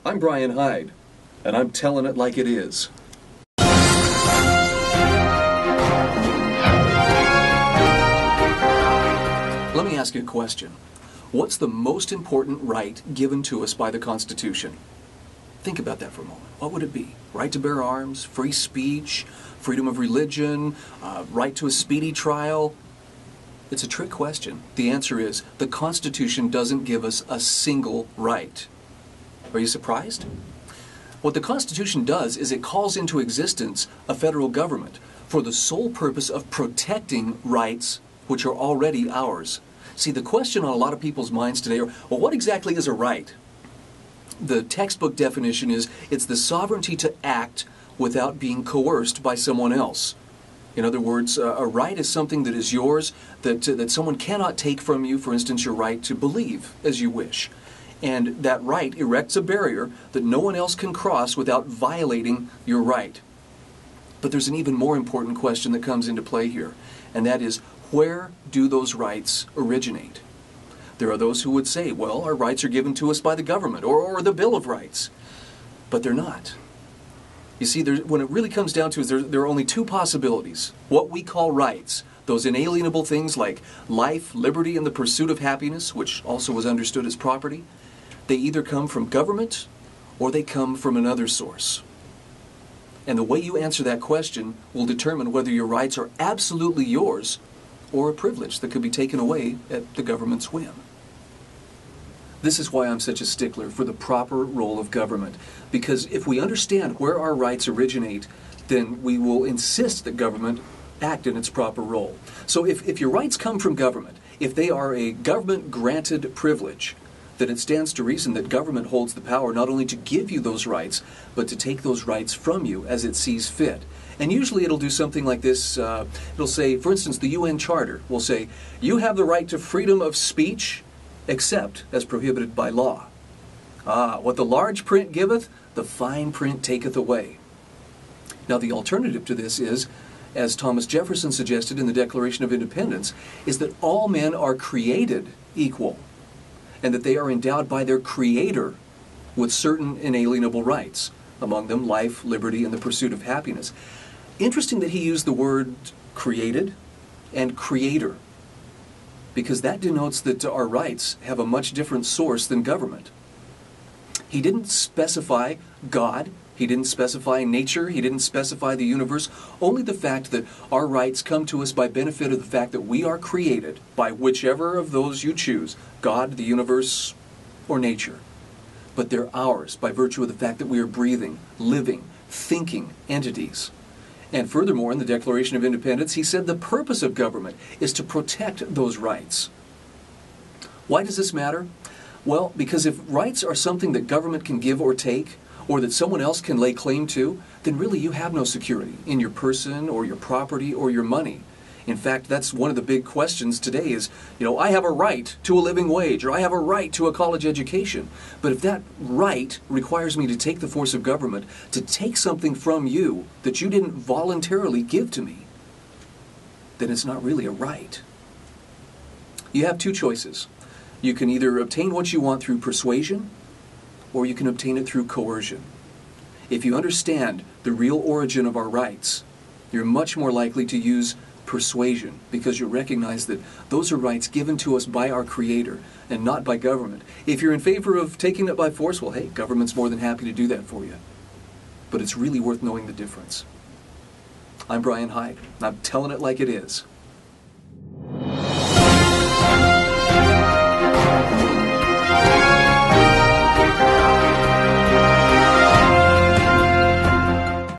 I'm Bryan Hyde, and I'm telling it like it is. Let me ask you a question. What's the most important right given to us by the Constitution? Think about that for a moment. What would it be? Right to bear arms, free speech, freedom of religion, right to a speedy trial? It's a trick question. The answer is the Constitution doesn't give us a single right. Are you surprised? What the Constitution does is it calls into existence a federal government for the sole purpose of protecting rights which are already ours. See, the question on a lot of people's minds today are, well, what exactly is a right? The textbook definition is it's the sovereignty to act without being coerced by someone else. In other words, a right is something that is yours, that someone cannot take from you, for instance, your right to believe as you wish. And that right erects a barrier that no one else can cross without violating your right. But there's an even more important question that comes into play here, and that is, where do those rights originate? There are those who would say, well, our rights are given to us by the government or the Bill of Rights. But they're not. You see, when it really comes down to it, there are only two possibilities. What we call rights, those inalienable things like life, liberty, and the pursuit of happiness, which also was understood as property, they either come from government or they come from another source. And the way you answer that question will determine whether your rights are absolutely yours or a privilege that could be taken away at the government's whim. This is why I'm such a stickler for the proper role of government, because if we understand where our rights originate, then we will insist that government act in its proper role. So if your rights come from government, if they are a government-granted privilege, then it stands to reason that government holds the power not only to give you those rights, but to take those rights from you as it sees fit. And usually it'll do something like this. It'll say, for instance, the UN Charter will say, you have the right to freedom of speech, except as prohibited by law. What the large print giveth, the fine print taketh away. Now the alternative to this is, as Thomas Jefferson suggested in the Declaration of Independence, is that all men are created equal, and that they are endowed by their Creator with certain inalienable rights, among them life, liberty, and the pursuit of happiness. Interesting that he used the word created and creator, because that denotes that our rights have a much different source than government. He didn't specify God, he didn't specify nature, he didn't specify the universe, only the fact that our rights come to us by benefit of the fact that we are created by whichever of those you choose, God, the universe, or nature. But they're ours by virtue of the fact that we are breathing, living, thinking entities. And furthermore, in the Declaration of Independence, he said the purpose of government is to protect those rights. Why does this matter? Well, because if rights are something that government can give or take, or that someone else can lay claim to, then really you have no security in your person or your property or your money. In fact, that's one of the big questions today is, I have a right to a living wage, or I have a right to a college education. But if that right requires me to take the force of government, to take something from you that you didn't voluntarily give to me, then it's not really a right. You have two choices. You can either obtain what you want through persuasion, or you can obtain it through coercion. If you understand the real origin of our rights, you're much more likely to use persuasion, because you recognize that those are rights given to us by our Creator and not by government. If you're in favor of taking it by force, well, hey, government's more than happy to do that for you. But it's really worth knowing the difference. I'm Bryan Hyde. I'm telling it like it is.